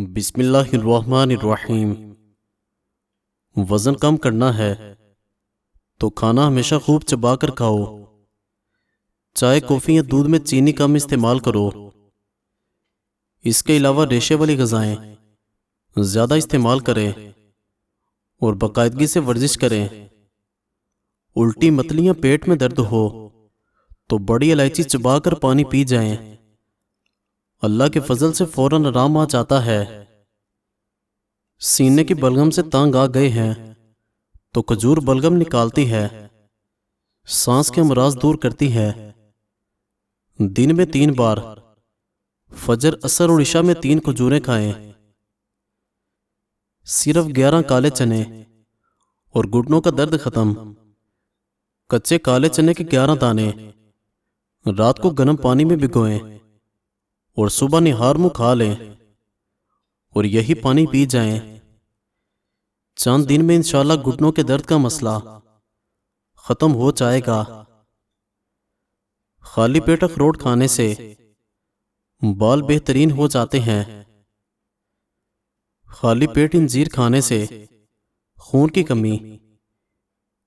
बिस्मिल्लाहिर्रहमानिर्रहीम। वज़न कम करना है तो खाना हमेशा खूब चबा कर खाओ। चाय, कॉफ़ी या दूध में चीनी कम इस्तेमाल करो। इसके अलावा रेशे वाली ग़िज़ाएँ ज़्यादा इस्तेमाल करें और बाकायदगी से वर्जिश करें। उल्टी, मतली या पेट में दर्द हो तो बड़ी इलायची चबा कर पानी पी जाएं। अल्लाह के फजल से फौरन आराम आ जाता है। सीने की बलगम से तंग आ गए हैं तो खजूर बलगम निकालती है, सांस के अमराज दूर करती है। दिन में 3 बार फजर, असर और इशा में 3 खजूरें खाएं। सिर्फ 11 काले चने और घुटनों का दर्द खत्म। कच्चे काले चने के 11 दाने रात को गर्म पानी में भिगोएं और सुबह निहार मुंह खा लें और यही पानी पी जाएं। चंद दिन में इंशाल्लाह घुटनों के दर्द का मसला खत्म हो जाएगा। खाली पेट अखरोट खाने से बाल बेहतरीन हो जाते हैं। खाली पेट इंजीर खाने से खून की कमी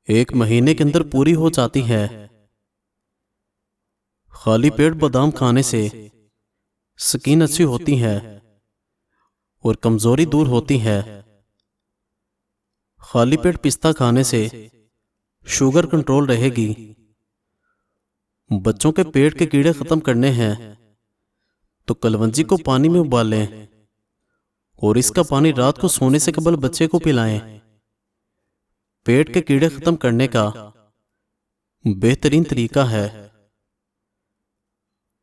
1 महीने के अंदर पूरी हो जाती है। खाली पेट बादाम खाने से स्किन अच्छी होती है और कमजोरी दूर होती है। खाली पेट पिस्ता खाने से शुगर कंट्रोल रहेगी। बच्चों के पेट के कीड़े खत्म करने हैं तो कलवंजी को पानी में उबालें और इसका पानी रात को सोने से कबल बच्चे को पिलाएं। पेट के कीड़े खत्म करने का बेहतरीन तरीका है।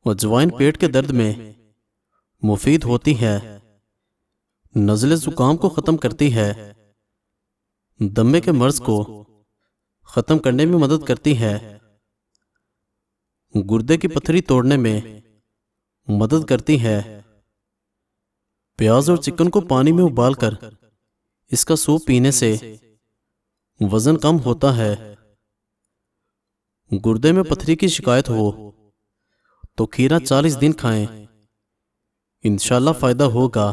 अजवाइन पेट के दर्द में मुफीद होती है, नज़ले जुकाम को खत्म करती है, दमे के मर्ज को खत्म करने में मदद करती है, गुर्दे की पथरी तोड़ने में मदद करती है। प्याज और चिकन को पानी में उबालकर इसका सूप पीने से वजन कम होता है। गुर्दे में पथरी की शिकायत हो तो खीरा 40 दिन खाएं, इंशाल्लाह फायदा होगा।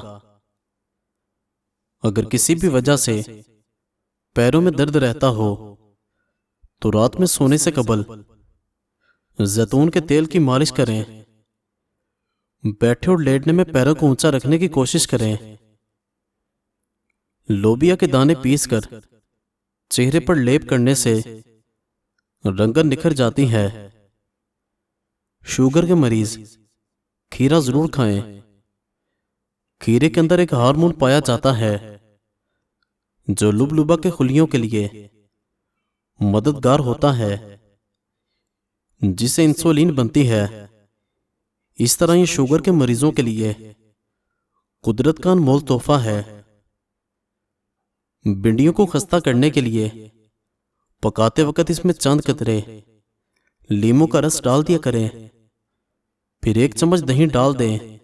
अगर किसी भी वजह से पैरों में दर्द रहता हो तो रात में सोने से कबल जैतून के तेल की मालिश करें। बैठे और लेटने में पैरों को ऊंचा रखने की कोशिश करें। लोबिया के दाने पीसकर चेहरे पर लेप करने से रंगत निखर जाती है। शुगर के मरीज खीरा जरूर खाएं। खीरे के अंदर एक हार्मोन पाया जाता है जो लुबलुबा के खुलियों के लिए मददगार होता है, जिसे इंसुलिन बनती है। इस तरह ये शुगर के मरीजों के लिए कुदरत का अनमोल तोहफा है। भिंडियों को खस्ता करने के लिए पकाते वक्त इसमें चंद कतरे लीमू का रस डाल दिया करें, फिर 1 चम्मच दही डाल दें।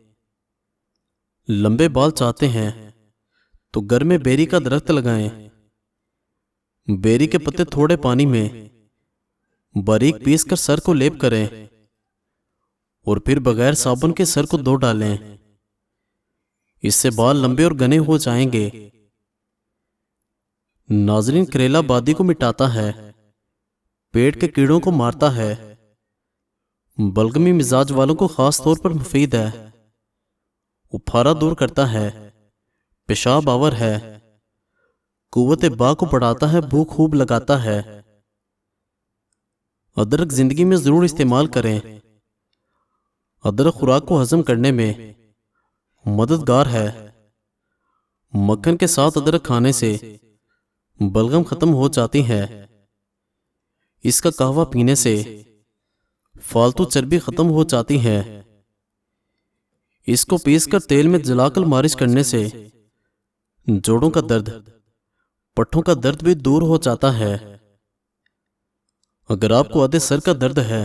लंबे बाल चाहते हैं तो घर में बेरी का दरख्त लगाएं। बेरी के पत्ते थोड़े पानी में बारीक पीस कर सर को लेप करें और फिर बगैर साबुन के सर को धो डालें। इससे बाल लंबे और घने हो जाएंगे। नाजरीन, करेला बादी को मिटाता है, पेट के कीड़ों को मारता है, बलगमी मिजाज वालों को खास तौर पर मुफीद है, उफारा दूर करता है, पेशाब आवर है, कुव्वत बा को बढ़ाता है, भूख खूब लगाता है। अदरक जिंदगी में जरूर इस्तेमाल करें। अदरक खुराक को हजम करने में मददगार है। मक्खन के साथ अदरक खाने से बलगम खत्म हो जाती है। इसका कहवा पीने से फालतू चर्बी खत्म हो जाती है। इसको पीसकर तेल में जलाकर मालिश करने से जोड़ों का दर्द, पट्ठों का दर्द भी दूर हो जाता है। अगर आपको आधे सर का दर्द है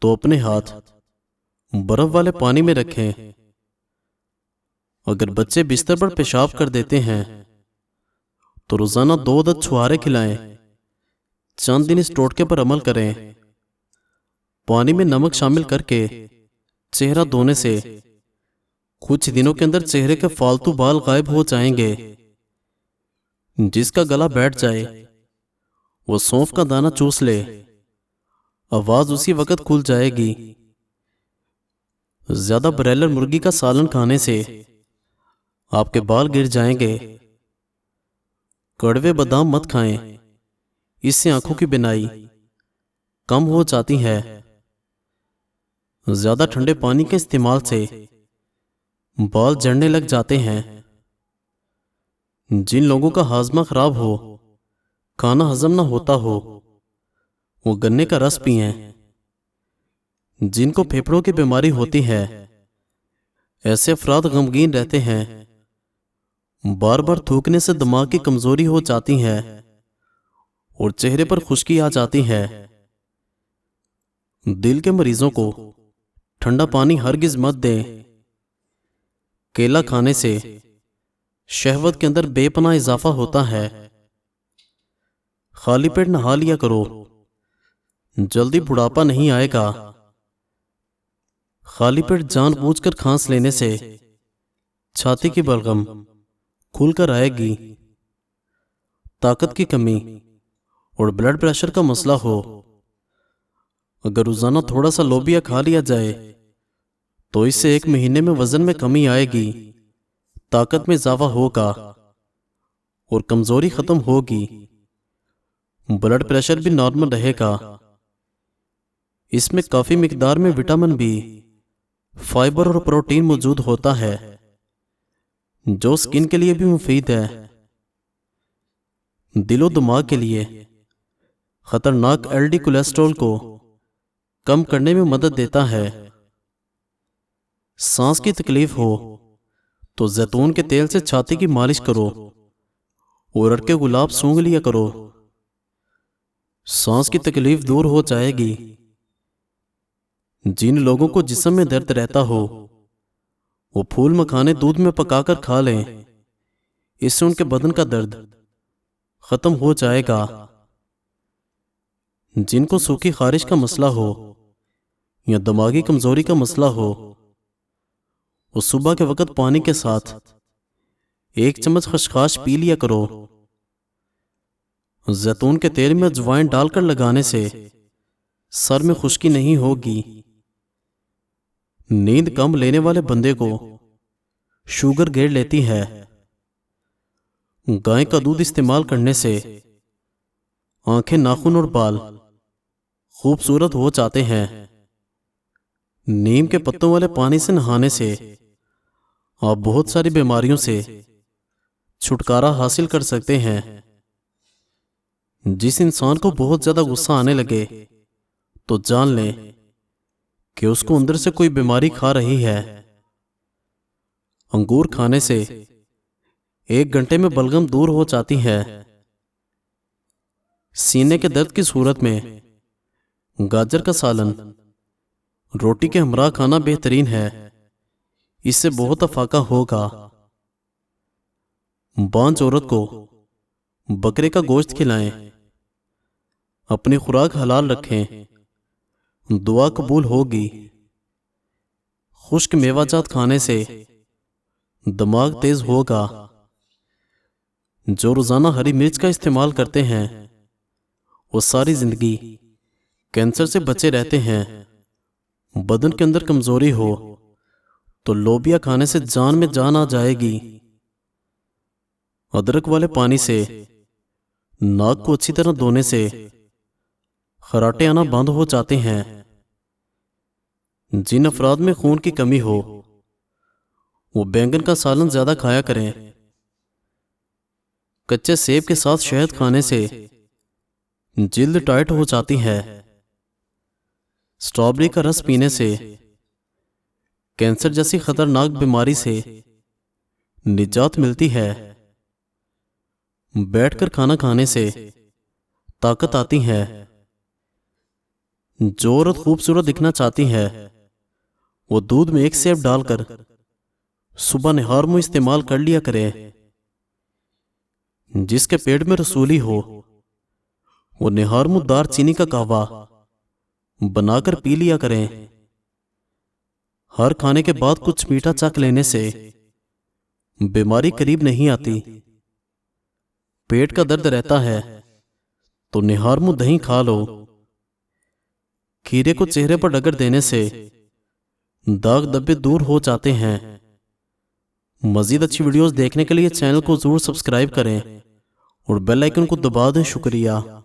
तो अपने हाथ बर्फ वाले पानी में रखें। अगर बच्चे बिस्तर पर पेशाब कर देते हैं तो रोजाना 2 अदद छुहारे खिलाएं। चंद दिन इस टोटके पर अमल करें। पानी में नमक शामिल करके चेहरा धोने से कुछ दिनों के अंदर चेहरे के फालतू बाल गायब हो जाएंगे। जिसका गला बैठ जाए वो सौंफ का दाना चूस ले, आवाज उसी वक्त खुल जाएगी। ज्यादा ब्रॉयलर मुर्गी का सालन खाने से आपके बाल गिर जाएंगे। कड़वे बादाम मत खाएं, इससे आंखों की बिनाई कम हो जाती है। ज्यादा ठंडे पानी के इस्तेमाल से बाल झड़ने लग जाते हैं। जिन लोगों का हाजमा खराब हो, खाना हजम ना होता हो, वो गन्ने का रस पिएं। जिनको फेफड़ों की बीमारी होती है, ऐसे अफराद गमगीन रहते हैं। बार बार थूकने से दिमाग की कमजोरी हो जाती है और चेहरे पर खुश्की आ जाती है। दिल के मरीजों को ठंडा पानी हरगिज मत दें। केला खाने से शहवत के अंदर बेपनाह इजाफा होता है। खाली पेट नहा लिया करो, जल्दी बुढ़ापा नहीं आएगा। खाली पेट जानबूझकर खांस लेने से छाती की बलगम खुलकर आएगी। ताकत की कमी और ब्लड प्रेशर का मसला हो, अगर रोजाना थोड़ा सा लोबिया खा लिया जाए तो इससे 1 महीने में वजन में कमी आएगी, ताकत में इजाफा होगा और कमजोरी खत्म होगी। ब्लड प्रेशर भी नॉर्मल रहेगा। इसमें काफी मिकदार में विटामिन बी, फाइबर और प्रोटीन मौजूद होता है, जो स्किन के लिए भी मुफीद है। दिलो दिमाग के लिए खतरनाक एलडी कोलेस्ट्रॉल को कम करने में मदद देता है। सांस की तकलीफ हो तो जैतून के तेल से छाती की मालिश करो और अड़के गुलाब सूंघ लिया करो। सांस की तकलीफ दूर हो जाएगी। जिन लोगों को जिस्म में दर्द रहता हो, वो फूल मखाने दूध में पकाकर खा लें। इससे उनके बदन का दर्द खत्म हो जाएगा। जिनको सूखी खारिश का मसला हो या दिमागी कमजोरी का मसला हो, वो सुबह के वक्त पानी के साथ 1 चम्मच खसखस पी लिया करो। जैतून के तेल में अजवाइन डालकर लगाने से सर में खुश्की नहीं होगी। नींद कम लेने वाले बंदे को शुगर घेर लेती है। गाय का दूध इस्तेमाल करने से आंखें, नाखून और बाल खूबसूरत हो जाते हैं। नीम के पत्तों वाले पानी से नहाने से आप बहुत सारी बीमारियों से छुटकारा हासिल कर सकते हैं। जिस इंसान को बहुत ज्यादा गुस्सा आने लगे तो जान लें कि उसको अंदर से कोई बीमारी खा रही है। अंगूर खाने से 1 घंटे में बलगम दूर हो जाती है। सीने के दर्द की सूरत में गाजर का सालन रोटी के हमरा खाना बेहतरीन है। इससे बहुत अफाका होगा। बांझ औरत को बकरे का गोश्त खिलाएं। अपनी खुराक हलाल रखें, दुआ कबूल होगी। खुश्क मेवाजात खाने से दिमाग तेज होगा। जो रोजाना हरी मिर्च का इस्तेमाल करते हैं, वो सारी जिंदगी कैंसर से बचे रहते हैं। बदन के अंदर कमजोरी हो तो लोबिया खाने से जान में जान आ जाएगी। अदरक वाले पानी से नाक को अच्छी तरह धोने से खराटे आना बंद हो जाते हैं। जिन अफराद में खून की कमी हो, वो बैंगन का सालन ज्यादा खाया करें। कच्चे सेब के साथ शहद खाने से जिल्द टाइट हो जाती है। स्ट्रॉबेरी का रस पीने से कैंसर जैसी खतरनाक बीमारी से निजात मिलती है। बैठकर खाना खाने से ताकत आती है। जो औरत खूबसूरत दिखना चाहती है, वो दूध में 1 सेब डालकर सुबह निहार मुंह इस्तेमाल कर लिया करे। जिसके पेट में रसूली हो, वो निहार मुंह दार चीनी का कहवा बनाकर पी लिया करें। हर खाने के बाद कुछ मीठा चख लेने से बीमारी करीब नहीं आती। पेट का दर्द रहता है तो निहार मुंह दही खा लो। खीरे को चेहरे पर रगड़ देने से दाग धब्बे दूर हो जाते हैं। मजीद अच्छी वीडियोस देखने के लिए चैनल को जरूर सब्सक्राइब करें और बेल आइकन को दबा दें। शुक्रिया।